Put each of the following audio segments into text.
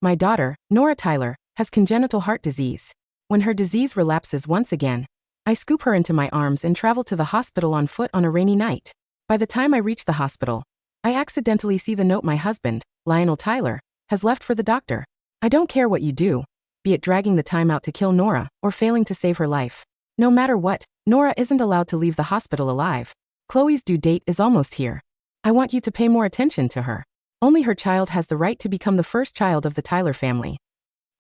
My daughter, Nora Tyler, has congenital heart disease. When her disease relapses once again, I scoop her into my arms and travel to the hospital on foot on a rainy night. By the time I reach the hospital, I accidentally see the note my husband, Lionel Tyler, has left for the doctor. I don't care what you do, be it dragging the time out to kill Nora or failing to save her life. No matter what, Nora isn't allowed to leave the hospital alive. Chloe's due date is almost here. I want you to pay more attention to her. Only her child has the right to become the first child of the Tyler family.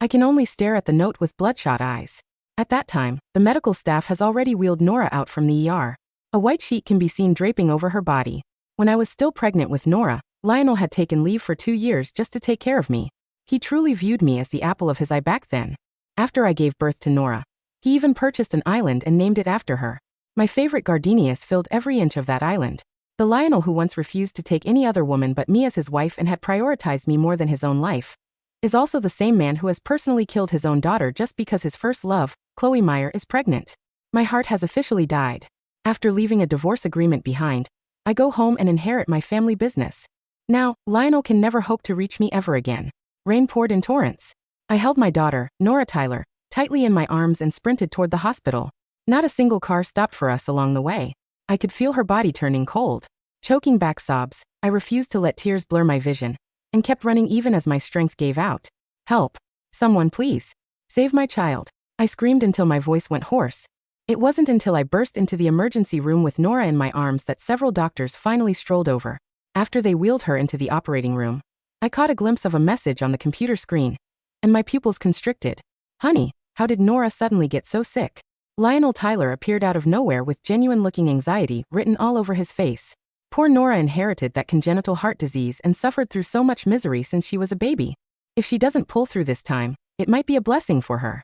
I can only stare at the note with bloodshot eyes. At that time, the medical staff has already wheeled Nora out from the ER. A white sheet can be seen draping over her body. When I was still pregnant with Nora, Lionel had taken leave for 2 years just to take care of me. He truly viewed me as the apple of his eye back then. After I gave birth to Nora, he even purchased an island and named it after her. My favorite gardenias filled every inch of that island. The Lionel who once refused to take any other woman but me as his wife and had prioritized me more than his own life, is also the same man who has personally killed his own daughter just because his first love, Chloe Meyer, is pregnant. My heart has officially died. After leaving a divorce agreement behind, I go home and inherit my family business. Now, Lionel can never hope to reach me ever again. Rain poured in torrents. I held my daughter, Nora Tyler, tightly in my arms and sprinted toward the hospital. Not a single car stopped for us along the way. I could feel her body turning cold. Choking back sobs, I refused to let tears blur my vision, and kept running even as my strength gave out. Help! Someone please! Save my child! I screamed until my voice went hoarse. It wasn't until I burst into the emergency room with Nora in my arms that several doctors finally strolled over. After they wheeled her into the operating room, I caught a glimpse of a message on the computer screen, and my pupils constricted. Honey, how did Nora suddenly get so sick? Lionel Tyler appeared out of nowhere with genuine-looking anxiety written all over his face. Poor Nora inherited that congenital heart disease and suffered through so much misery since she was a baby. If she doesn't pull through this time, it might be a blessing for her.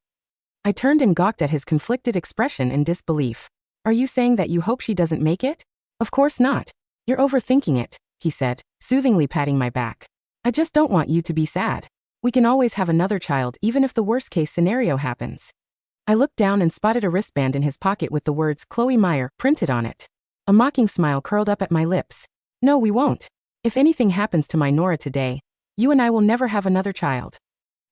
I turned and gawked at his conflicted expression in disbelief. Are you saying that you hope she doesn't make it? Of course not. You're overthinking it, he said, soothingly patting my back. I just don't want you to be sad. We can always have another child even if the worst-case scenario happens. I looked down and spotted a wristband in his pocket with the words Chloe Meyer printed on it. A mocking smile curled up at my lips. No, we won't. If anything happens to my Nora today, you and I will never have another child.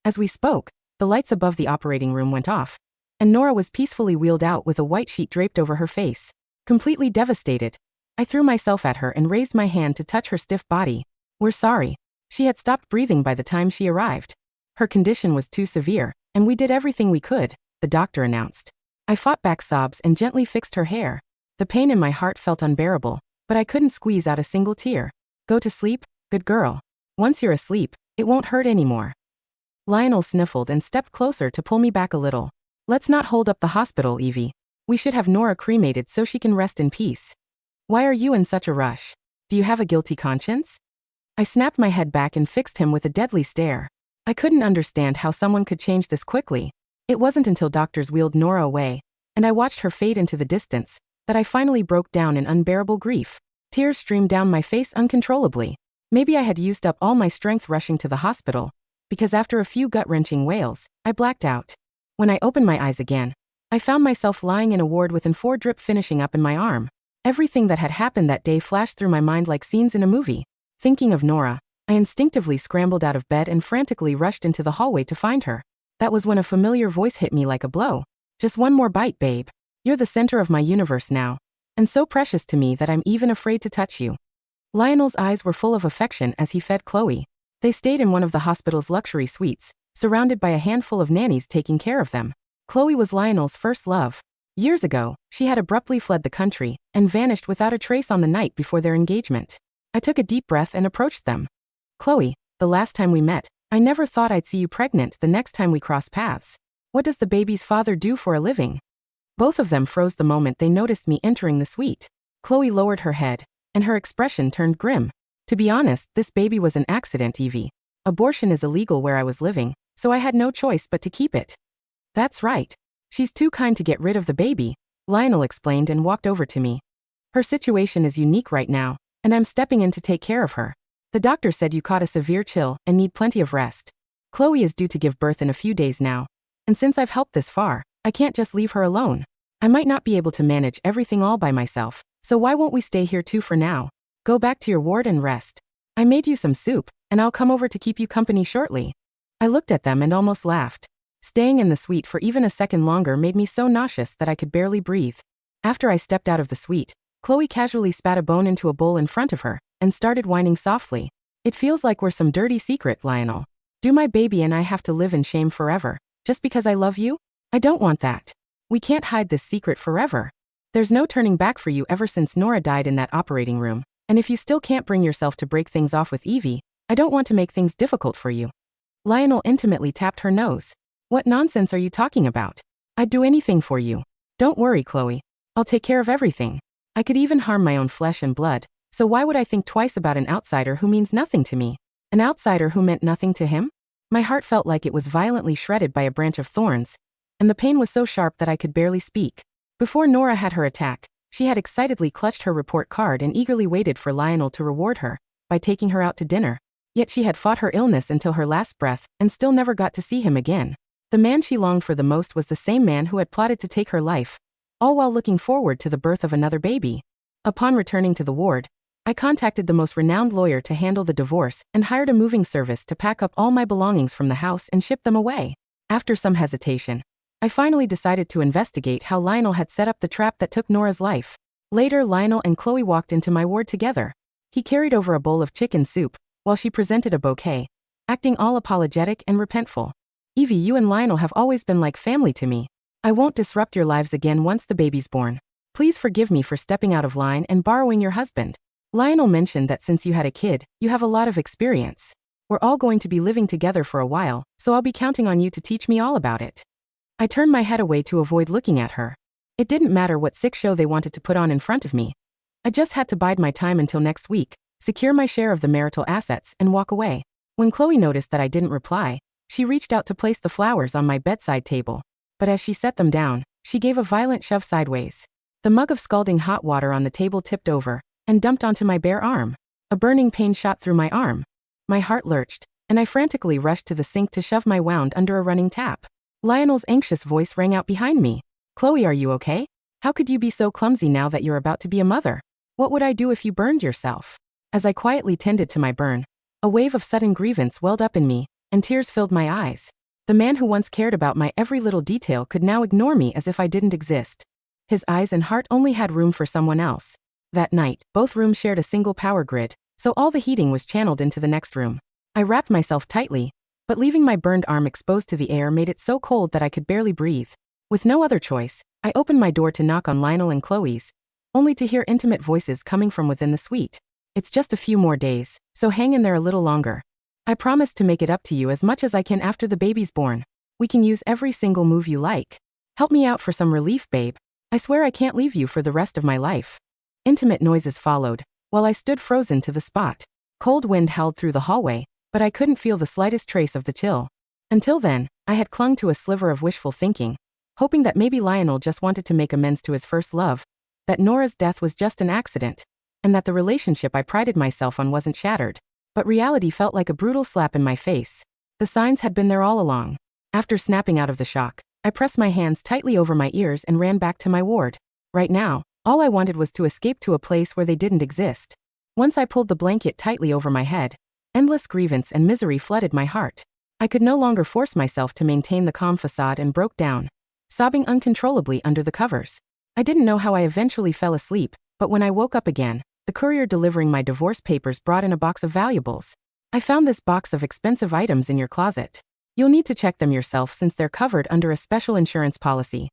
As we spoke, the lights above the operating room went off, and Nora was peacefully wheeled out with a white sheet draped over her face. Completely devastated, I threw myself at her and raised my hand to touch her stiff body. We're sorry. She had stopped breathing by the time she arrived. Her condition was too severe, and we did everything we could, the doctor announced. I fought back sobs and gently fixed her hair. The pain in my heart felt unbearable, but I couldn't squeeze out a single tear. Go to sleep, good girl. Once you're asleep, it won't hurt anymore. Lionel sniffled and stepped closer to pull me back a little. Let's not hold up the hospital, Eevee. We should have Nora cremated so she can rest in peace. Why are you in such a rush? Do you have a guilty conscience? I snapped my head back and fixed him with a deadly stare. I couldn't understand how someone could change this quickly. It wasn't until doctors wheeled Nora away, and I watched her fade into the distance, that I finally broke down in unbearable grief. Tears streamed down my face uncontrollably. Maybe I had used up all my strength rushing to the hospital, because after a few gut-wrenching wails, I blacked out. When I opened my eyes again, I found myself lying in a ward with an4 drip finishing up in my arm. Everything that had happened that day flashed through my mind like scenes in a movie. Thinking of Nora, I instinctively scrambled out of bed and frantically rushed into the hallway to find her. That was when a familiar voice hit me like a blow. Just one more bite, babe. You're the center of my universe now, and so precious to me that I'm even afraid to touch you. Lionel's eyes were full of affection as he fed Chloe. They stayed in one of the hospital's luxury suites, surrounded by a handful of nannies taking care of them. Chloe was Lionel's first love. Years ago, she had abruptly fled the country and vanished without a trace on the night before their engagement. I took a deep breath and approached them. Chloe, the last time we met, I never thought I'd see you pregnant the next time we cross paths. What does the baby's father do for a living? Both of them froze the moment they noticed me entering the suite. Chloe lowered her head, and her expression turned grim. To be honest, this baby was an accident, Eevee. Abortion is illegal where I was living, so I had no choice but to keep it. That's right. She's too kind to get rid of the baby, Lionel explained and walked over to me. Her situation is unique right now, and I'm stepping in to take care of her. The doctor said you caught a severe chill and need plenty of rest. Chloe is due to give birth in a few days now, and since I've helped this far, I can't just leave her alone. I might not be able to manage everything all by myself, so why won't we stay here too for now? Go back to your ward and rest. I made you some soup, and I'll come over to keep you company shortly. I looked at them and almost laughed. Staying in the suite for even a second longer made me so nauseous that I could barely breathe. After I stepped out of the suite, Chloe casually spat a bone into a bowl in front of her and started whining softly. It feels like we're some dirty secret, Lionel. Do my baby and I have to live in shame forever, just because I love you? I don't want that. We can't hide this secret forever. There's no turning back for you ever since Nora died in that operating room, and if you still can't bring yourself to break things off with Eevee, I don't want to make things difficult for you. Lionel intimately tapped her nose. What nonsense are you talking about? I'd do anything for you. Don't worry, Chloe. I'll take care of everything. I could even harm my own flesh and blood, so why would I think twice about an outsider who means nothing to me? An outsider who meant nothing to him? My heart felt like it was violently shredded by a branch of thorns, and the pain was so sharp that I could barely speak. Before Nora had her attack, she had excitedly clutched her report card and eagerly waited for Lionel to reward her by taking her out to dinner. Yet she had fought her illness until her last breath and still never got to see him again. The man she longed for the most was the same man who had plotted to take her life, all while looking forward to the birth of another baby. Upon returning to the ward, I contacted the most renowned lawyer to handle the divorce and hired a moving service to pack up all my belongings from the house and ship them away. After some hesitation, I finally decided to investigate how Lionel had set up the trap that took Nora's life. Later, Lionel and Chloe walked into my ward together. He carried over a bowl of chicken soup, while she presented a bouquet, acting all apologetic and repentful. Eevee, you and Lionel have always been like family to me. I won't disrupt your lives again once the baby's born. Please forgive me for stepping out of line and borrowing your husband. Lionel mentioned that since you had a kid, you have a lot of experience. We're all going to be living together for a while, so I'll be counting on you to teach me all about it. I turned my head away to avoid looking at her. It didn't matter what sick show they wanted to put on in front of me. I just had to bide my time until next week, secure my share of the marital assets, and walk away. When Chloe noticed that I didn't reply, she reached out to place the flowers on my bedside table. But as she set them down, she gave a violent shove sideways. The mug of scalding hot water on the table tipped over and dumped onto my bare arm. A burning pain shot through my arm. My heart lurched, and I frantically rushed to the sink to shove my wound under a running tap. Lionel's anxious voice rang out behind me. Chloe, are you okay? How could you be so clumsy now that you're about to be a mother? What would I do if you burned yourself? As I quietly tended to my burn, a wave of sudden grievance welled up in me, and tears filled my eyes. The man who once cared about my every little detail could now ignore me as if I didn't exist. His eyes and heart only had room for someone else. That night, both rooms shared a single power grid, so all the heating was channeled into the next room. I wrapped myself tightly, but leaving my burned arm exposed to the air made it so cold that I could barely breathe. With no other choice, I opened my door to knock on Lionel and Chloe's, only to hear intimate voices coming from within the suite. It's just a few more days, so hang in there a little longer. I promise to make it up to you as much as I can after the baby's born. We can use every single move you like. Help me out for some relief, babe. I swear I can't leave you for the rest of my life. Intimate noises followed, while I stood frozen to the spot. Cold wind howled through the hallway, but I couldn't feel the slightest trace of the chill. Until then, I had clung to a sliver of wishful thinking, hoping that maybe Lionel just wanted to make amends to his first love, that Nora's death was just an accident, and that the relationship I prided myself on wasn't shattered. But reality felt like a brutal slap in my face. The signs had been there all along. After snapping out of the shock, I pressed my hands tightly over my ears and ran back to my ward. Right now, all I wanted was to escape to a place where they didn't exist. Once I pulled the blanket tightly over my head, endless grievance and misery flooded my heart. I could no longer force myself to maintain the calm facade and broke down, sobbing uncontrollably under the covers. I didn't know how I eventually fell asleep, but when I woke up again, the courier delivering my divorce papers brought in a box of valuables. I found this box of expensive items in your closet. You'll need to check them yourself since they're covered under a special insurance policy.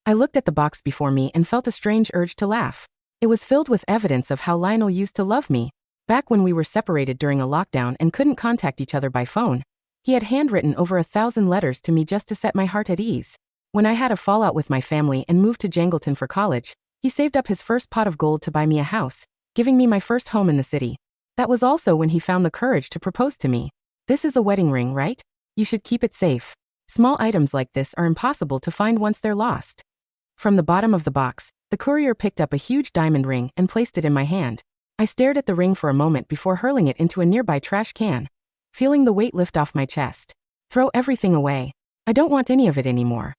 I looked at the box before me and felt a strange urge to laugh. It was filled with evidence of how Lionel used to love me. Back when we were separated during a lockdown and couldn't contact each other by phone, he had handwritten over 1,000 letters to me just to set my heart at ease. When I had a fallout with my family and moved to Jangleton for college, he saved up his first pot of gold to buy me a house, giving me my first home in the city. That was also when he found the courage to propose to me. This is a wedding ring, right? You should keep it safe. Small items like this are impossible to find once they're lost. From the bottom of the box, the courier picked up a huge diamond ring and placed it in my hand. I stared at the ring for a moment before hurling it into a nearby trash can, feeling the weight lift off my chest. Throw everything away. I don't want any of it anymore.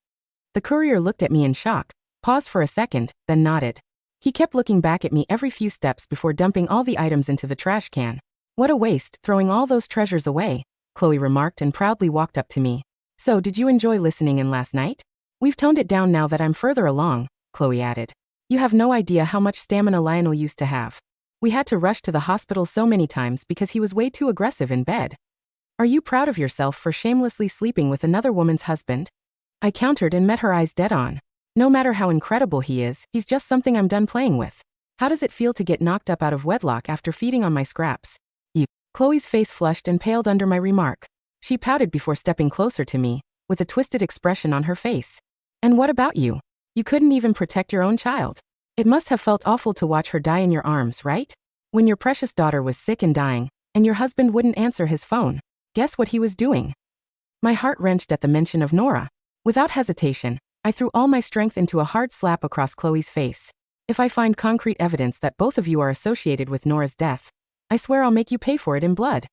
The courier looked at me in shock, paused for a second, then nodded. He kept looking back at me every few steps before dumping all the items into the trash can. What a waste, throwing all those treasures away. Chloe remarked and proudly walked up to me. So, did you enjoy listening in last night? We've toned it down now that I'm further along, Chloe added. You have no idea how much stamina Lionel used to have. We had to rush to the hospital so many times because he was way too aggressive in bed. Are you proud of yourself for shamelessly sleeping with another woman's husband? I countered and met her eyes dead on. No matter how incredible he is, he's just something I'm done playing with. How does it feel to get knocked up out of wedlock after feeding on my scraps? You. Chloe's face flushed and paled under my remark. She pouted before stepping closer to me, with a twisted expression on her face. And what about you? You couldn't even protect your own child. It must have felt awful to watch her die in your arms, right? When your precious daughter was sick and dying, and your husband wouldn't answer his phone. Guess what he was doing? My heart wrenched at the mention of Nora. Without hesitation, I threw all my strength into a hard slap across Chloe's face. If I find concrete evidence that both of you are associated with Nora's death, I swear I'll make you pay for it in blood.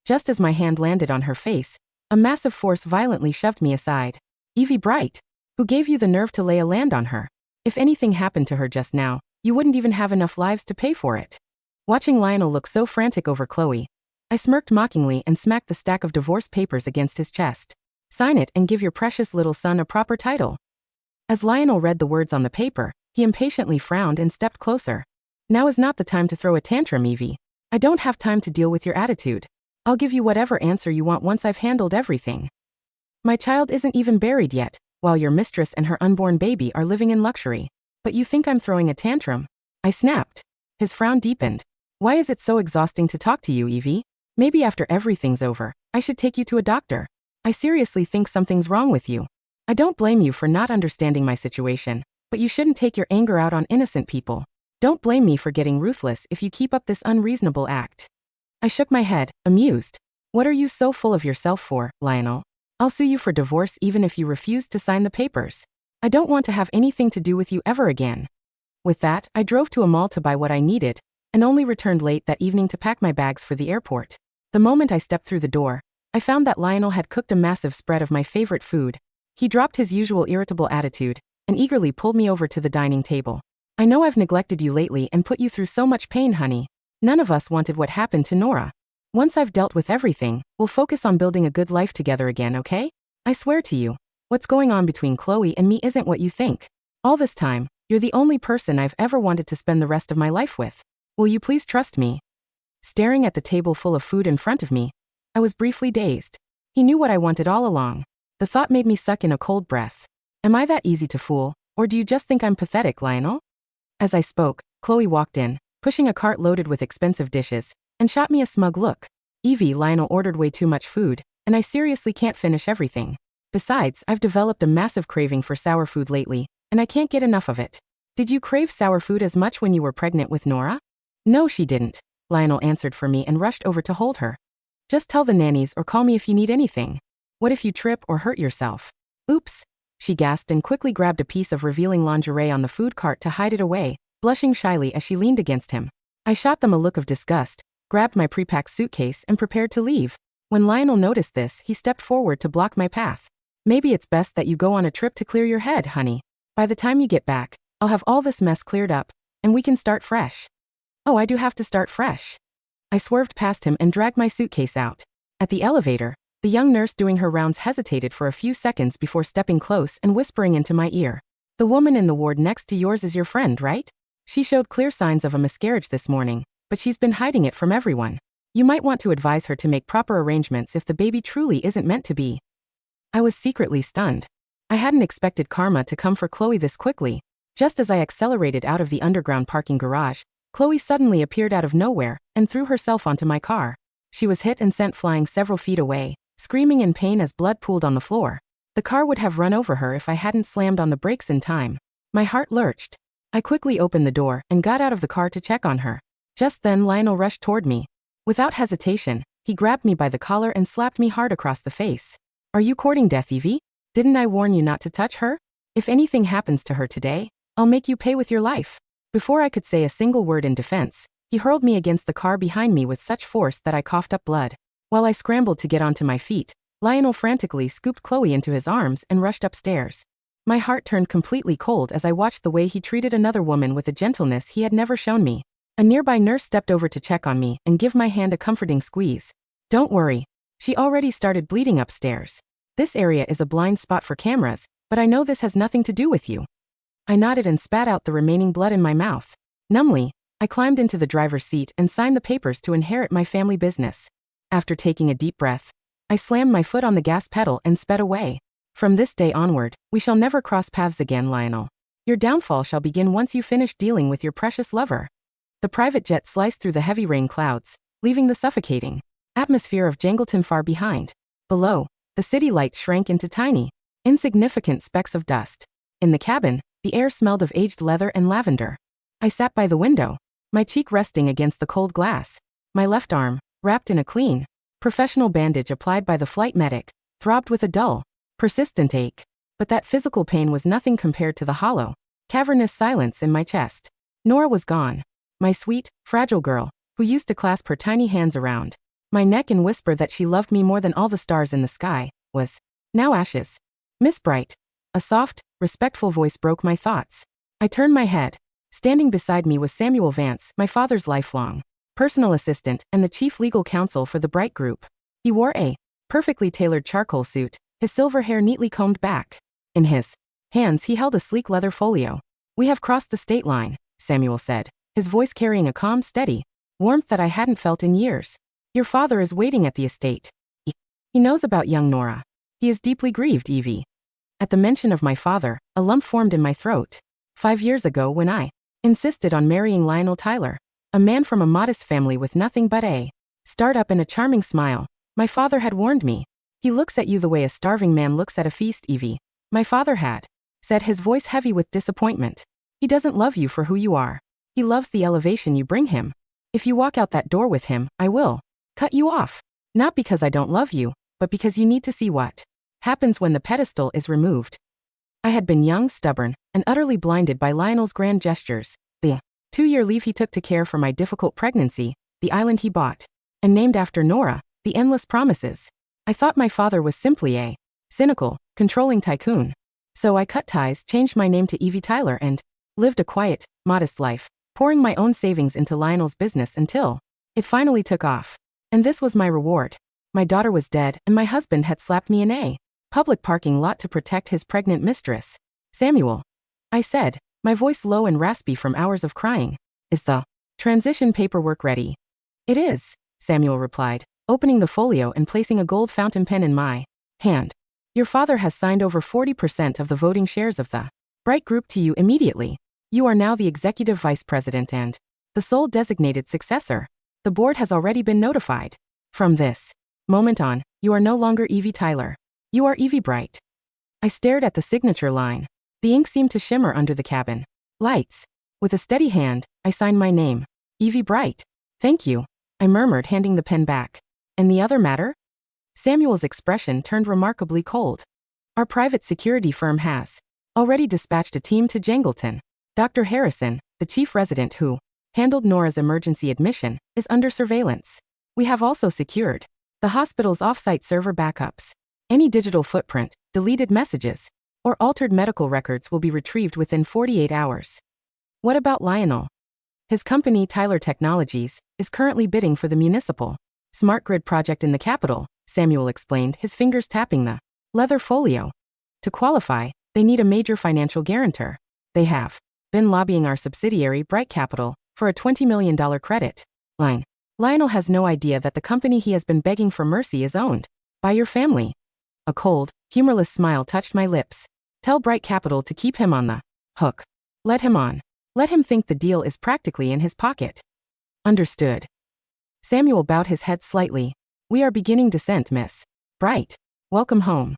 Just as my hand landed on her face, a massive force violently shoved me aside. Eevee Bright, who gave you the nerve to lay a land on her? If anything happened to her just now, you wouldn't even have enough lives to pay for it. Watching Lionel look so frantic over Chloe, I smirked mockingly and smacked the stack of divorce papers against his chest. Sign it and give your precious little son a proper title. As Lionel read the words on the paper, he impatiently frowned and stepped closer. Now is not the time to throw a tantrum, Eevee. I don't have time to deal with your attitude. I'll give you whatever answer you want once I've handled everything. My child isn't even buried yet, while your mistress and her unborn baby are living in luxury. But you think I'm throwing a tantrum? I snapped. His frown deepened. Why is it so exhausting to talk to you, Eevee? Maybe after everything's over, I should take you to a doctor. I seriously think something's wrong with you. I don't blame you for not understanding my situation, but you shouldn't take your anger out on innocent people. Don't blame me for getting ruthless if you keep up this unreasonable act. I shook my head, amused. What are you so full of yourself for, Lionel? I'll sue you for divorce even if you refuse to sign the papers. I don't want to have anything to do with you ever again. With that, I drove to a mall to buy what I needed, and only returned late that evening to pack my bags for the airport. The moment I stepped through the door, I found that Lionel had cooked a massive spread of my favorite food. He dropped his usual irritable attitude and eagerly pulled me over to the dining table. I know I've neglected you lately and put you through so much pain, honey. None of us wanted what happened to Nora. Once I've dealt with everything, we'll focus on building a good life together again, okay? I swear to you, what's going on between Chloe and me isn't what you think. All this time, you're the only person I've ever wanted to spend the rest of my life with. Will you please trust me? Staring at the table full of food in front of me, I was briefly dazed. He knew what I wanted all along. The thought made me suck in a cold breath. Am I that easy to fool, or do you just think I'm pathetic, Lionel? As I spoke, Chloe walked in, pushing a cart loaded with expensive dishes, and shot me a smug look. Eevee, Lionel ordered way too much food, and I seriously can't finish everything. Besides, I've developed a massive craving for sour food lately, and I can't get enough of it. Did you crave sour food as much when you were pregnant with Nora? No, she didn't, Lionel answered for me and rushed over to hold her. Just tell the nannies or call me if you need anything. What if you trip or hurt yourself? Oops, she gasped and quickly grabbed a piece of revealing lingerie on the food cart to hide it away, blushing shyly as she leaned against him. I shot them a look of disgust, grabbed my pre-packed suitcase and prepared to leave. When Lionel noticed this, he stepped forward to block my path. Maybe it's best that you go on a trip to clear your head, honey. By the time you get back, I'll have all this mess cleared up, and we can start fresh. Oh, I do have to start fresh. I swerved past him and dragged my suitcase out. At the elevator, the young nurse doing her rounds hesitated for a few seconds before stepping close and whispering into my ear. The woman in the ward next to yours is your friend, right? She showed clear signs of a miscarriage this morning, but she's been hiding it from everyone. You might want to advise her to make proper arrangements if the baby truly isn't meant to be. I was secretly stunned. I hadn't expected karma to come for Chloe this quickly. Just as I accelerated out of the underground parking garage, Chloe suddenly appeared out of nowhere and threw herself onto my car. She was hit and sent flying several feet away, screaming in pain as blood pooled on the floor. The car would have run over her if I hadn't slammed on the brakes in time. My heart lurched. I quickly opened the door and got out of the car to check on her. Just then Lionel rushed toward me. Without hesitation, he grabbed me by the collar and slapped me hard across the face. Are you courting death, Eevee? Didn't I warn you not to touch her? If anything happens to her today, I'll make you pay with your life. Before I could say a single word in defense, he hurled me against the car behind me with such force that I coughed up blood. While I scrambled to get onto my feet, Lionel frantically scooped Chloe into his arms and rushed upstairs. My heart turned completely cold as I watched the way he treated another woman with a gentleness he had never shown me. A nearby nurse stepped over to check on me and give my hand a comforting squeeze. Don't worry, She already started bleeding upstairs. This area is a blind spot for cameras, but I know this has nothing to do with you. I nodded and spat out the remaining blood in my mouth. Numbly, I climbed into the driver's seat and signed the papers to inherit my family business. After taking a deep breath, I slammed my foot on the gas pedal and sped away. From this day onward, we shall never cross paths again, Lionel. Your downfall shall begin once you finish dealing with your precious lover. The private jet sliced through the heavy rain clouds, leaving the suffocating atmosphere of Jangleton far behind. Below, the city lights shrank into tiny, insignificant specks of dust. In the cabin, the air smelled of aged leather and lavender. I sat by the window, my cheek resting against the cold glass. My left arm, wrapped in a clean, professional bandage applied by the flight medic, throbbed with a dull, persistent ache. But that physical pain was nothing compared to the hollow, cavernous silence in my chest. Nora was gone. My sweet, fragile girl, who used to clasp her tiny hands around my neck and whisper that she loved me more than all the stars in the sky, was now ashes. Miss Bright. A soft, respectful voice broke my thoughts. I turned my head. Standing beside me was Samuel Vance, my father's lifelong personal assistant and the chief legal counsel for the Bright Group. He wore a perfectly tailored charcoal suit, his silver hair neatly combed back. In his hands he held a sleek leather folio. "We have crossed the state line," Samuel said, his voice carrying a calm, steady warmth that I hadn't felt in years. "Your father is waiting at the estate. He knows about young Nora. He is deeply grieved, Eevee." At the mention of my father, a lump formed in my throat. 5 years ago when I insisted on marrying Lionel Tyler, a man from a modest family with nothing but a start-up and a charming smile, my father had warned me. "He looks at you the way a starving man looks at a feast, Eevee," my father had said, his voice heavy with disappointment. "He doesn't love you for who you are. He loves the elevation you bring him. If you walk out that door with him, I will cut you off. Not because I don't love you, but because you need to see what happens when the pedestal is removed." I had been young, stubborn, and utterly blinded by Lionel's grand gestures. The 2-year leave he took to care for my difficult pregnancy, the island he bought and named after Nora, the endless promises. I thought my father was simply a cynical, controlling tycoon. So I cut ties, changed my name to Eevee Tyler and lived a quiet, modest life, pouring my own savings into Lionel's business until it finally took off. And this was my reward. My daughter was dead and my husband had slapped me in a public parking lot to protect his pregnant mistress. "Samuel," I said, my voice low and raspy from hours of crying, "is the transition paperwork ready?" "It is," Samuel replied, opening the folio and placing a gold fountain pen in my hand. "Your father has signed over 40% of the voting shares of the Bright Group to you immediately. You are now the executive vice president and the sole designated successor. The board has already been notified. From this moment on, you are no longer Eevee Tyler. You are Eevee Bright." I stared at the signature line. The ink seemed to shimmer under the cabin lights. With a steady hand, I signed my name. "Eevee Bright." "Thank you," I murmured, handing the pen back. "And the other matter?" Samuel's expression turned remarkably cold. "Our private security firm has already dispatched a team to Jangleton. Dr. Harrison, the chief resident who handled Nora's emergency admission, is under surveillance. We have also secured the hospital's off-site server backups. Any digital footprint, deleted messages, or altered medical records will be retrieved within 48 hours. What about Lionel? His company, Tyler Technologies, is currently bidding for the municipal smart grid project in the capital," Samuel explained, his fingers tapping the leather folio. "To qualify, they need a major financial guarantor. They have been lobbying our subsidiary, Bright Capital, for a $20 million credit line. Lionel has no idea that the company he has been begging for mercy is owned by your family." A cold, humorless smile touched my lips. "Tell Bright Capital to keep him on the hook. Let him on. Let him think the deal is practically in his pocket." "Understood." Samuel bowed his head slightly. "We are beginning descent, Miss Bright. Welcome home."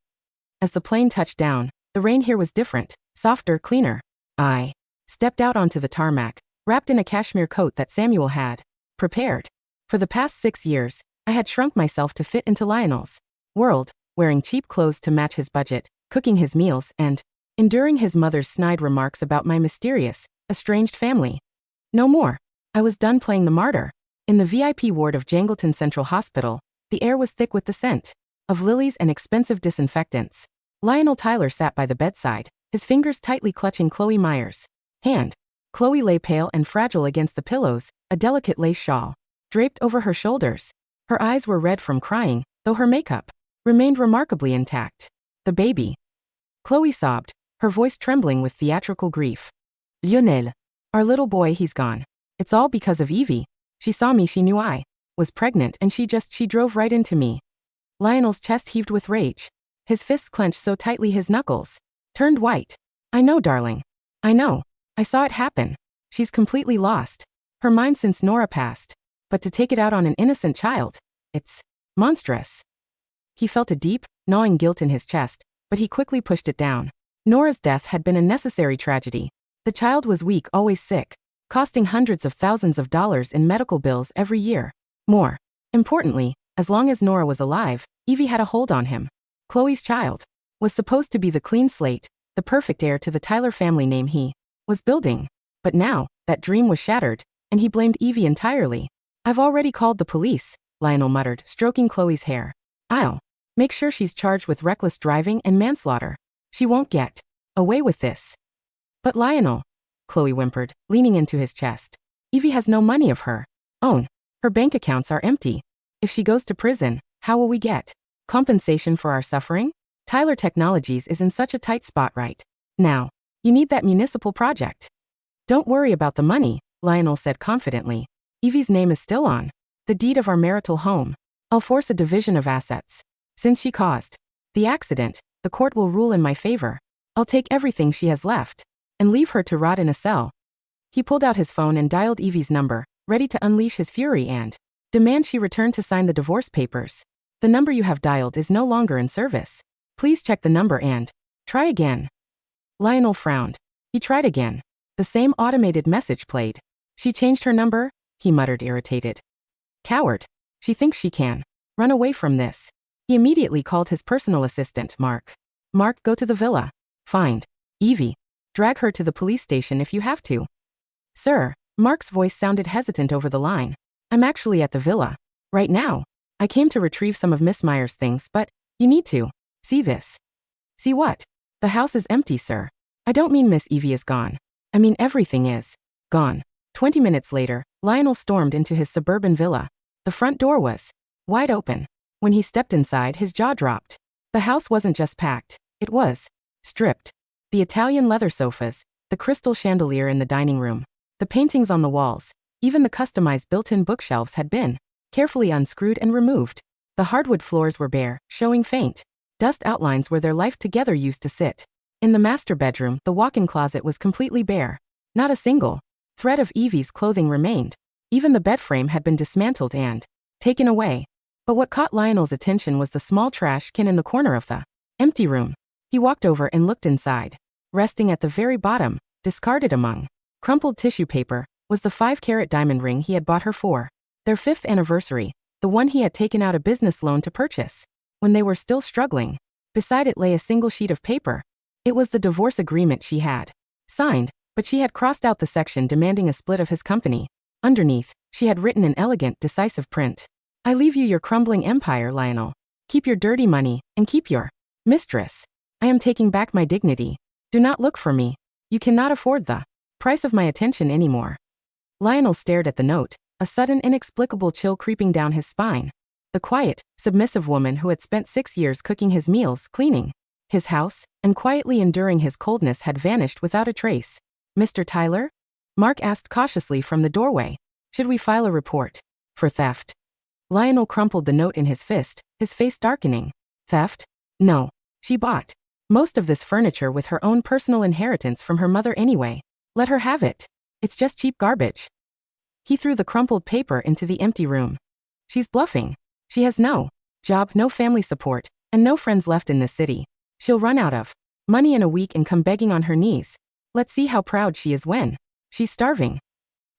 As the plane touched down, the rain here was different, softer, cleaner. I stepped out onto the tarmac, wrapped in a cashmere coat that Samuel had prepared. For the past 6 years, I had shrunk myself to fit into Lionel's world, wearing cheap clothes to match his budget, cooking his meals, and enduring his mother's snide remarks about my mysterious, estranged family. No more. I was done playing the martyr. In the VIP ward of Jangleton Central Hospital, the air was thick with the scent of lilies and expensive disinfectants. Lionel Tyler sat by the bedside, his fingers tightly clutching Chloe Meyer's hand. Chloe lay pale and fragile against the pillows, a delicate lace shawl draped over her shoulders. Her eyes were red from crying, though her makeup remained remarkably intact. The baby. Chloe sobbed, her voice trembling with theatrical grief. Lionel. Our little boy, he's gone. It's all because of Eevee. She saw me, she knew I was pregnant, and she drove right into me. Lionel's chest heaved with rage. His fists clenched so tightly his knuckles turned white. I know, darling. I know. I saw it happen. She's completely lost her mind since Nora passed. But to take it out on an innocent child, it's monstrous. He felt a deep, gnawing guilt in his chest, but he quickly pushed it down. Nora's death had been a necessary tragedy. The child was weak, always sick, costing hundreds of thousands of dollars in medical bills every year. More importantly, as long as Nora was alive, Eevee had a hold on him. Chloe's child was supposed to be the clean slate, the perfect heir to the Tyler family name he was building. But now, that dream was shattered, and he blamed Eevee entirely. I've already called the police, Lionel muttered, stroking Chloe's hair. I'll make sure she's charged with reckless driving and manslaughter. She won't get away with this. But Lionel, Chloe whimpered, leaning into his chest. Eevee has no money of her own. Her bank accounts are empty. If she goes to prison, how will we get compensation for our suffering? Tyler Technologies is in such a tight spot right now. You need that municipal project. Don't worry about the money, Lionel said confidently. Eevee's name is still on the deed of our marital home. I'll force a division of assets. Since she caused the accident, the court will rule in my favor. I'll take everything she has left and leave her to rot in a cell. He pulled out his phone and dialed Eevee's number, ready to unleash his fury and demand she return to sign the divorce papers. The number you have dialed is no longer in service. Please check the number and try again. Lionel frowned. He tried again. The same automated message played. She changed her number? He muttered, irritated. Coward. She thinks she can run away from this. He immediately called his personal assistant, Mark. Mark, go to the villa. Find Eevee. Drag her to the police station if you have to. Sir, Mark's voice sounded hesitant over the line. I'm actually at the villa right now. I came to retrieve some of Miss Meyer's things, but you need to see this. See what? The house is empty, sir. I don't mean Miss Eevee is gone. I mean everything is gone. 20 minutes later, Lionel stormed into his suburban villa. The front door was wide open. When he stepped inside, his jaw dropped. The house wasn't just packed, it was stripped. The Italian leather sofas, the crystal chandelier in the dining room, the paintings on the walls, even the customized built-in bookshelves had been carefully unscrewed and removed. The hardwood floors were bare, showing faint dust outlines where their life together used to sit. In the master bedroom, the walk-in closet was completely bare. Not a single thread of Eevee's clothing remained. Even the bed frame had been dismantled and taken away. But what caught Lionel's attention was the small trash can in the corner of the empty room. He walked over and looked inside. Resting at the very bottom, discarded among crumpled tissue paper, was the 5-carat diamond ring he had bought her for their 5th anniversary, the one he had taken out a business loan to purchase when they were still struggling. Beside it lay a single sheet of paper. It was the divorce agreement she had signed, but she had crossed out the section demanding a split of his company. Underneath, she had written in elegant, decisive print. I leave you your crumbling empire, Lionel. Keep your dirty money, and keep your mistress. I am taking back my dignity. Do not look for me. You cannot afford the price of my attention anymore. Lionel stared at the note, a sudden inexplicable chill creeping down his spine. The quiet, submissive woman who had spent 6 years cooking his meals, cleaning his house, and quietly enduring his coldness had vanished without a trace. Mr. Tyler? Mark asked cautiously from the doorway. Should we file a report for theft? Lionel crumpled the note in his fist, his face darkening. Theft? No. She bought most of this furniture with her own personal inheritance from her mother anyway. Let her have it. It's just cheap garbage. He threw the crumpled paper into the empty room. She's bluffing. She has no job, no family support, and no friends left in this city. She'll run out of money in a week and come begging on her knees. Let's see how proud she is when she's starving.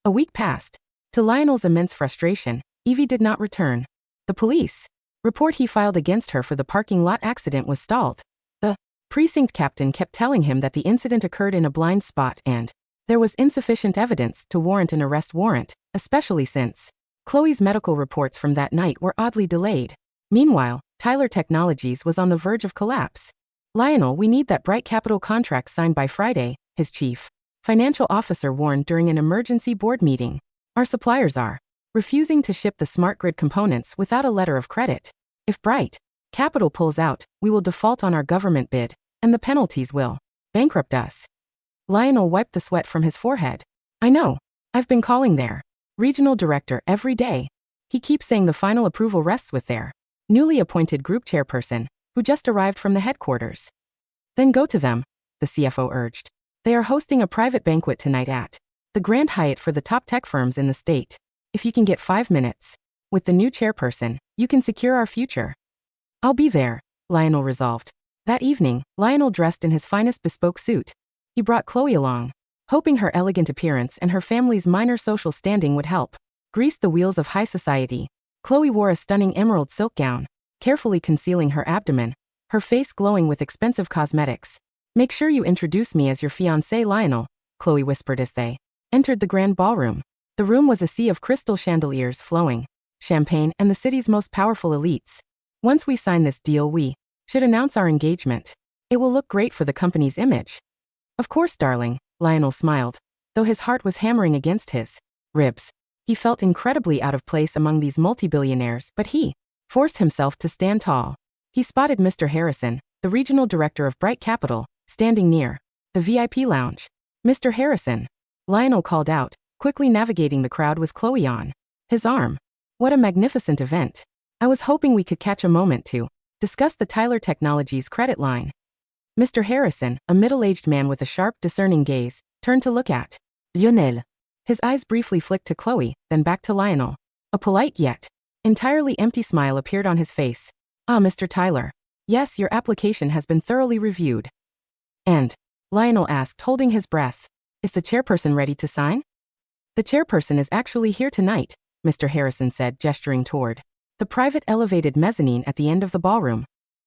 A week passed. To Lionel's immense frustration, Eevee did not return. The police report he filed against her for the parking lot accident was stalled. The precinct captain kept telling him that the incident occurred in a blind spot and there was insufficient evidence to warrant an arrest warrant, especially since Chloe's medical reports from that night were oddly delayed. Meanwhile, Tyler Technologies was on the verge of collapse. Lionel, we need that Bright Capital contract signed by Friday, his chief financial officer warned during an emergency board meeting. Our suppliers are refusing to ship the smart grid components without a letter of credit. If Bright Capital pulls out, we will default on our government bid, and the penalties will bankrupt us. Lionel wiped the sweat from his forehead. I know. I've been calling their regional director every day. He keeps saying the final approval rests with their newly appointed group chairperson, who just arrived from the headquarters. Then go to them, the CFO urged. They are hosting a private banquet tonight at the Grand Hyatt for the top tech firms in the state. If you can get 5 minutes with the new chairperson, you can secure our future. I'll be there, Lionel resolved. That evening, Lionel dressed in his finest bespoke suit. He brought Chloe along, hoping her elegant appearance and her family's minor social standing would help grease the wheels of high society. Chloe wore a stunning emerald silk gown, carefully concealing her abdomen, her face glowing with expensive cosmetics. Make sure you introduce me as your fiancé, Lionel, Chloe whispered as they entered the grand ballroom. The room was a sea of crystal chandeliers flowing champagne and the city's most powerful elites. Once we sign this deal, we should announce our engagement. It will look great for the company's image. Of course, darling, Lionel smiled, though his heart was hammering against his ribs. He felt incredibly out of place among these multi-billionaires, but he forced himself to stand tall. He spotted Mr. Harrison, the regional director of Bright Capital, standing near the VIP lounge. Mr. Harrison, Lionel called out, quickly navigating the crowd with Chloe on his arm. What a magnificent event. I was hoping we could catch a moment to discuss the Tyler Technologies credit line. Mr. Harrison, a middle-aged man with a sharp, discerning gaze, turned to look at Lionel. His eyes briefly flicked to Chloe, then back to Lionel. A polite yet entirely empty smile appeared on his face. Ah, Mr. Tyler. Yes, your application has been thoroughly reviewed. And Lionel asked, holding his breath, is the chairperson ready to sign? The chairperson is actually here tonight, Mr. Harrison said, gesturing toward the private elevated mezzanine at the end of the ballroom.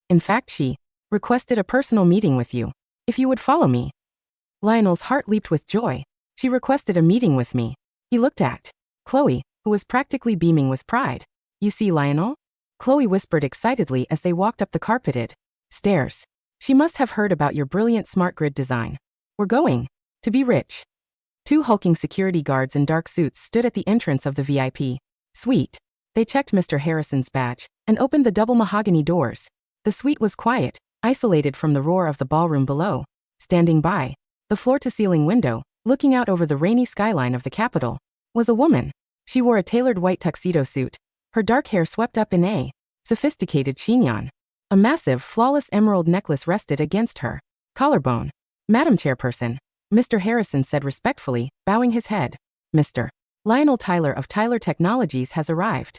In fact, she requested a personal meeting with you. If you would follow me. Lionel's heart leaped with joy. She requested a meeting with me. He looked at Chloe, who was practically beaming with pride. You see, Lionel? Chloe whispered excitedly as they walked up the carpeted stairs. She must have heard about your brilliant smart grid design. We're going to be rich. 2 hulking security guards in dark suits stood at the entrance of the VIP suite. They checked Mr. Harrison's badge and opened the double mahogany doors. The suite was quiet, isolated from the roar of the ballroom below. Standing by the floor-to-ceiling window, looking out over the rainy skyline of the Capitol, was a woman. She wore a tailored white tuxedo suit, her dark hair swept up in a sophisticated chignon. A massive, flawless emerald necklace rested against her collarbone. Madam Chairperson, Mr. Harrison said respectfully, bowing his head. Mr. Lionel Tyler of Tyler Technologies has arrived.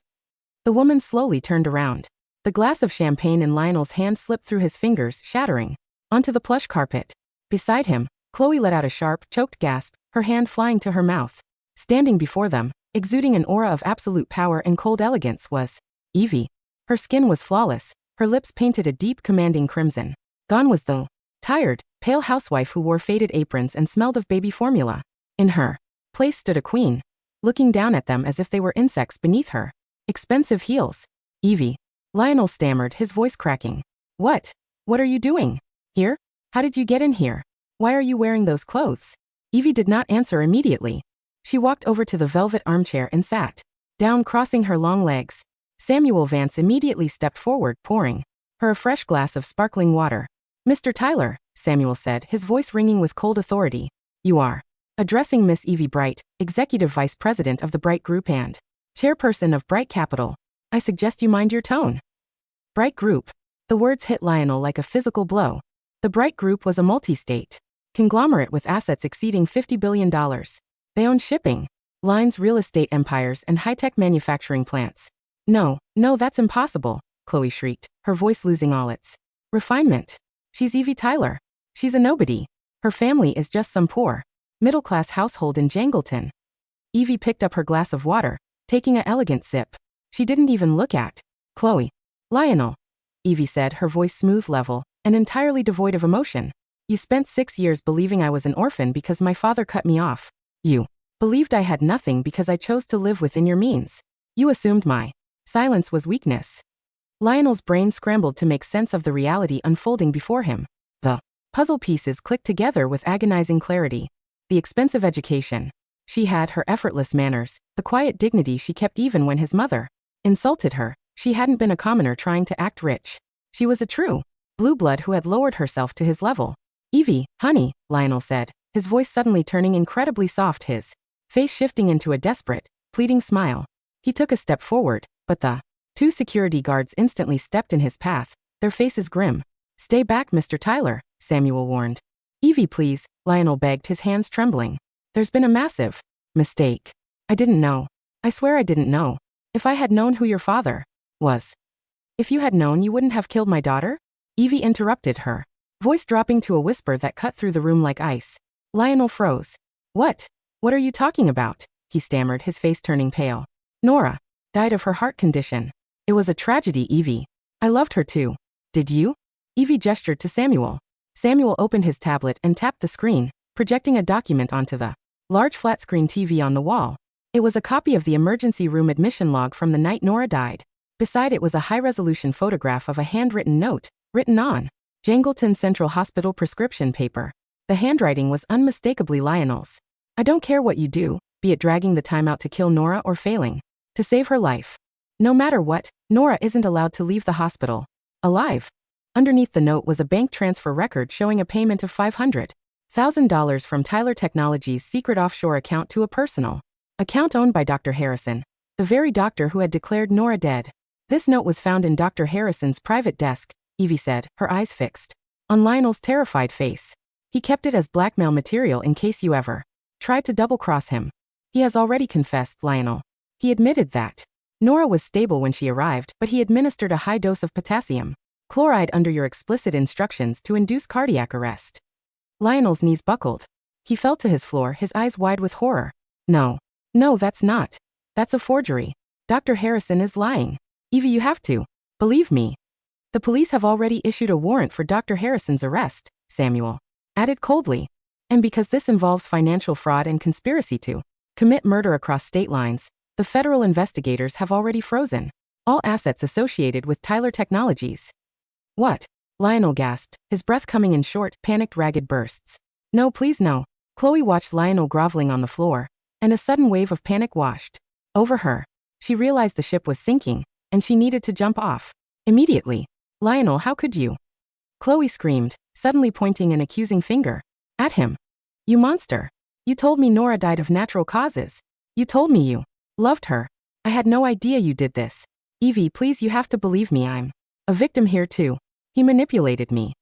The woman slowly turned around. The glass of champagne in Lionel's hand slipped through his fingers, shattering onto the plush carpet. Beside him, Chloe let out a sharp, choked gasp, her hand flying to her mouth. Standing before them, exuding an aura of absolute power and cold elegance, was Eevee. Her skin was flawless, her lips painted a deep, commanding crimson. Gone was the tired, pale housewife who wore faded aprons and smelled of baby formula. In her place stood a queen, looking down at them as if they were insects beneath her expensive heels. Eevee. Lionel stammered, his voice cracking. What are you doing here? How did you get in here? Why are you wearing those clothes? Eevee did not answer immediately. She walked over to the velvet armchair and sat down, crossing her long legs. Samuel Vance immediately stepped forward, pouring her a fresh glass of sparkling water. Mr. Tyler, Samuel said, his voice ringing with cold authority. You are addressing Miss Eevee Bright, Executive Vice President of the Bright Group and Chairperson of Bright Capital. I suggest you mind your tone. Bright Group. The words hit Lionel like a physical blow. The Bright Group was a multi-state conglomerate with assets exceeding $50 billion. They owned shipping lines, real estate empires, and high-tech manufacturing plants. No, that's impossible, Chloe shrieked, her voice losing all its refinement. She's Eevee Tyler. She's a nobody. Her family is just some poor, middle-class household in Jangleton. Eevee picked up her glass of water, taking an elegant sip. She didn't even look at Chloe. Lionel, Eevee said, her voice smooth, level, and entirely devoid of emotion. You spent 6 years believing I was an orphan because my father cut me off. You believed I had nothing because I chose to live within your means. You assumed my silence was weakness. Lionel's brain scrambled to make sense of the reality unfolding before him. The puzzle pieces clicked together with agonizing clarity. The expensive education she had, her effortless manners, the quiet dignity she kept even when his mother insulted her, She hadn't been a commoner trying to act rich. She was a true blue blood who had lowered herself to his level. Eevee, honey, Lionel said, his voice suddenly turning incredibly soft, his face shifting into a desperate, pleading smile. He took a step forward, but the 2 security guards instantly stepped in his path, their faces grim. Stay back, Mr. Tyler, Samuel warned. Eevee, please, Lionel begged, his hands trembling. There's been a massive mistake. I didn't know. I swear I didn't know. If I had known who your father was. If you had known, you wouldn't have killed my daughter? Eevee interrupted her, voice dropping to a whisper that cut through the room like ice. Lionel froze. What? What are you talking about? He stammered, his face turning pale. Nora died of her heart condition. It was a tragedy, Eevee. I loved her too. Did you? Eevee gestured to Samuel. Samuel opened his tablet and tapped the screen, projecting a document onto the large flat-screen TV on the wall. It was a copy of the emergency room admission log from the night Nora died. Beside it was a high-resolution photograph of a handwritten note, written on Jangleton Central Hospital prescription paper. The handwriting was unmistakably Lionel's. I don't care what you do, be it dragging the time out to kill Nora or failing to save her life. No matter what, Nora isn't allowed to leave the hospital alive. Underneath the note was a bank transfer record showing a payment of $500,000 from Tyler Technologies' secret offshore account to a personal account owned by Dr. Harrison, the very doctor who had declared Nora dead. This note was found in Dr. Harrison's private desk, Eevee said, her eyes fixed on Lionel's terrified face. He kept it as blackmail material in case you ever tried to double-cross him. He has already confessed, Lionel. He admitted that Nora was stable when she arrived, but he administered a high dose of potassium chloride under your explicit instructions to induce cardiac arrest. Lionel's knees buckled. He fell to his floor, his eyes wide with horror. No, that's not. That's a forgery. Dr. Harrison is lying. Eevee, you have to believe me. The police have already issued a warrant for Dr. Harrison's arrest, Samuel added coldly. And because this involves financial fraud and conspiracy to commit murder across state lines, the federal investigators have already frozen all assets associated with Tyler Technologies. What? Lionel gasped, his breath coming in short, panicked, ragged bursts. No, please no. Chloe watched Lionel groveling on the floor, and a sudden wave of panic washed over her. She realized the ship was sinking, and she needed to jump off immediately. Lionel, how could you? Chloe screamed, suddenly pointing an accusing finger at him. You monster. You told me Nora died of natural causes. You told me you loved her. I had no idea you did this. Eevee, please, you have to believe me. I'm a victim here too. He manipulated me.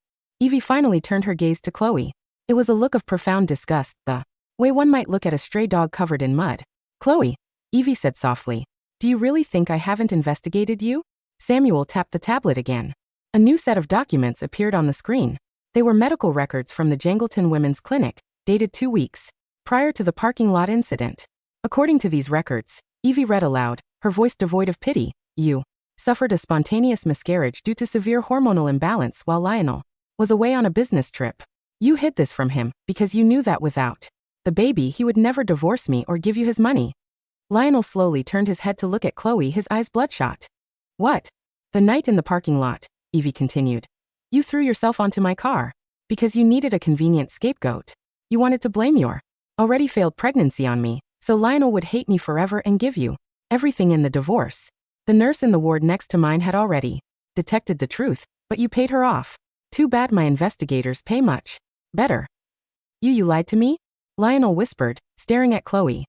Eevee finally turned her gaze to Chloe. It was a look of profound disgust, the way one might look at a stray dog covered in mud. Chloe, Eevee said softly, do you really think I haven't investigated you? Samuel tapped the tablet again. A new set of documents appeared on the screen. They were medical records from the Jangleton Women's Clinic, dated 2 weeks prior to the parking lot incident. According to these records, Eevee read aloud, her voice devoid of pity, you suffered a spontaneous miscarriage due to severe hormonal imbalance while Lionel was away on a business trip. You hid this from him because you knew that without the baby he would never divorce me or give you his money. Lionel slowly turned his head to look at Chloe, his eyes bloodshot. What? The night in the parking lot, Eevee continued. You threw yourself onto my car because you needed a convenient scapegoat. You wanted to blame your already failed pregnancy on me, so Lionel would hate me forever and give you everything in the divorce. The nurse in the ward next to mine had already detected the truth, but you paid her off. Too bad my investigators pay much better. You lied to me? Lionel whispered, staring at Chloe.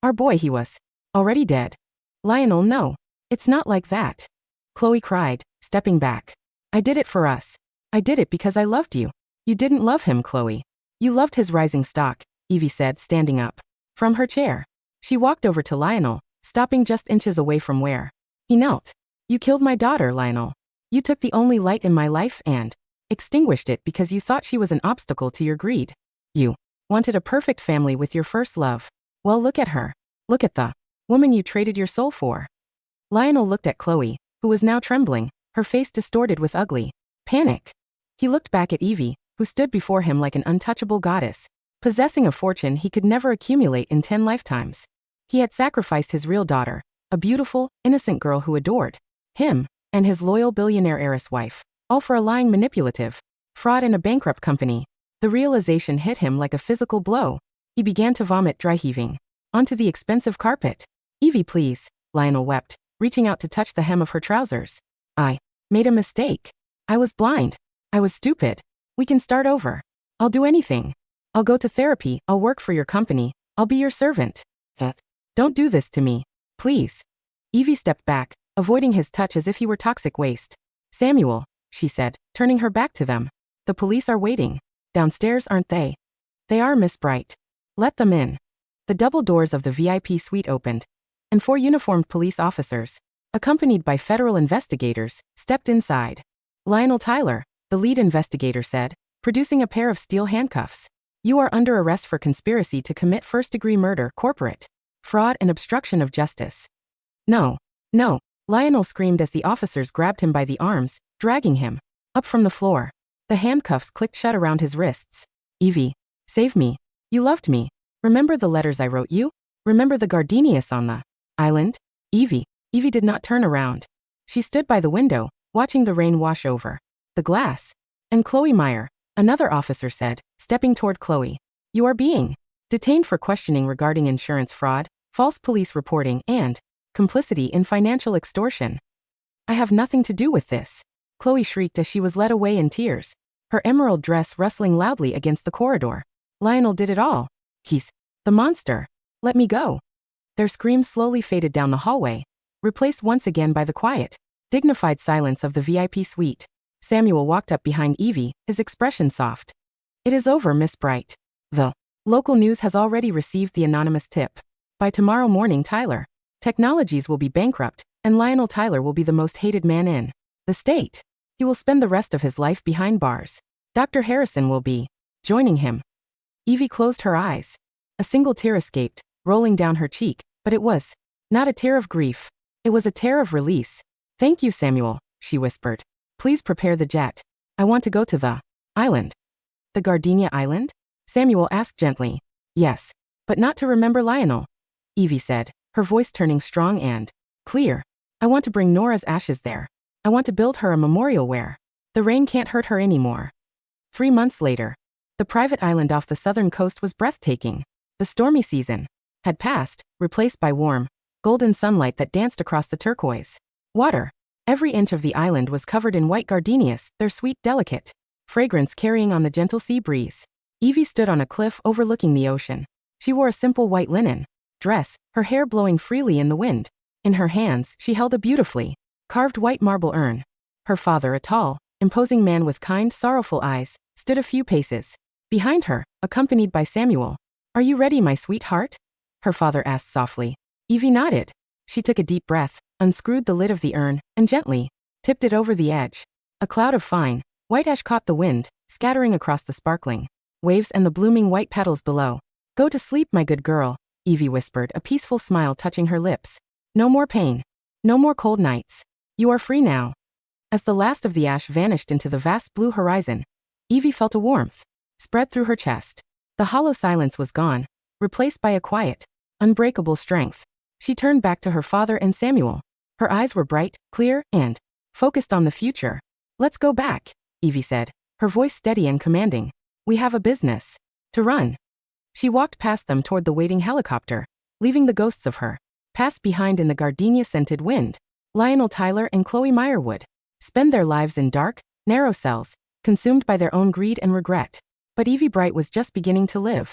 Our boy, he was already dead. Lionel, no. It's not like that. Chloe cried, stepping back. I did it for us. I did it because I loved you. You didn't love him, Chloe. You loved his rising stock, Eevee said, standing up from her chair. She walked over to Lionel, stopping just inches away from where he knelt. You killed my daughter, Lionel. You took the only light in my life and extinguished it because you thought she was an obstacle to your greed. You wanted a perfect family with your first love. Well, look at her. Look at the woman you traded your soul for. Lionel looked at Chloe, who was now trembling, her face distorted with ugly panic. He looked back at Eevee, who stood before him like an untouchable goddess, possessing a fortune he could never accumulate in 10 lifetimes. He had sacrificed his real daughter, a beautiful, innocent girl who adored him, and his loyal billionaire heiress wife, all for a lying, manipulative fraud in a bankrupt company. The realization hit him like a physical blow. He began to vomit, dry heaving onto the expensive carpet. Eevee, please, Lionel wept, reaching out to touch the hem of her trousers. I made a mistake. I was blind. I was stupid. We can start over. I'll do anything. I'll go to therapy, I'll work for your company, I'll be your servant. Don't do this to me. Please. Eevee stepped back, avoiding his touch as if he were toxic waste. Samuel, she said, turning her back to them. The police are waiting. Downstairs, aren't they? They are, Miss Bright. Let them in. The double doors of the VIP suite opened, and 4 uniformed police officers, accompanied by federal investigators, stepped inside. Lionel Tyler, the lead investigator said, producing a pair of steel handcuffs. You are under arrest for conspiracy to commit first-degree murder, corporate fraud, and obstruction of justice. No. No. Lionel screamed as the officers grabbed him by the arms, dragging him up from the floor. The handcuffs clicked shut around his wrists. Eevee, save me. You loved me. Remember the letters I wrote you? Remember the gardenias on the island? Eevee did not turn around. She stood by the window, watching the rain wash over the glass. And Chloe Meyer, another officer said, stepping toward Chloe. You are being detained for questioning regarding insurance fraud, false police reporting, and complicity in financial extortion. I have nothing to do with this. Chloe shrieked as she was led away in tears, her emerald dress rustling loudly against the corridor. Lionel did it all. He's the monster. Let me go. Their screams slowly faded down the hallway, replaced once again by the quiet, dignified silence of the VIP suite. Samuel walked up behind Eevee, his expression soft. It is over, Miss Bright. The local news has already received the anonymous tip. By tomorrow morning, Tyler Technologies will be bankrupt, and Lionel Tyler will be the most hated man in the state. He will spend the rest of his life behind bars. Dr. Harrison will be joining him. Eevee closed her eyes. A single tear escaped, rolling down her cheek, but it was not a tear of grief. It was a tear of release. Thank you, Samuel, she whispered. Please prepare the jet. I want to go to the island. The Gardenia Island? Samuel asked gently. Yes, but not to remember Lionel, Eevee said, her voice turning strong and clear. I want to bring Nora's ashes there. I want to build her a memorial where the rain can't hurt her anymore. 3 months later, the private island off the southern coast was breathtaking. The stormy season had passed, replaced by warm, golden sunlight that danced across the turquoise water. Every inch of the island was covered in white gardenias, their sweet, delicate fragrance carrying on the gentle sea breeze. Eevee stood on a cliff overlooking the ocean. She wore a simple white linen dress, her hair blowing freely in the wind. In her hands, she held a beautifully carved white marble urn. Her father, a tall, imposing man with kind, sorrowful eyes, stood a few paces behind her, accompanied by Samuel. Are you ready, my sweetheart? Her father asked softly. Eevee nodded. She took a deep breath, unscrewed the lid of the urn, and gently tipped it over the edge. A cloud of fine, white ash caught the wind, scattering across the sparkling waves and the blooming white petals below. Go to sleep, my good girl, Eevee whispered, a peaceful smile touching her lips. No more pain. No more cold nights. You are free now. As the last of the ash vanished into the vast blue horizon, Eevee felt a warmth spread through her chest. The hollow silence was gone, replaced by a quiet, unbreakable strength. She turned back to her father and Samuel. Her eyes were bright, clear, and focused on the future. Let's go back, Eevee said, her voice steady and commanding. We have a business to run. She walked past them toward the waiting helicopter, leaving the ghosts of her past behind in the gardenia-scented wind. Lionel Tyler and Chloe Meyer would spend their lives in dark, narrow cells, consumed by their own greed and regret. But Eevee Bright was just beginning to live.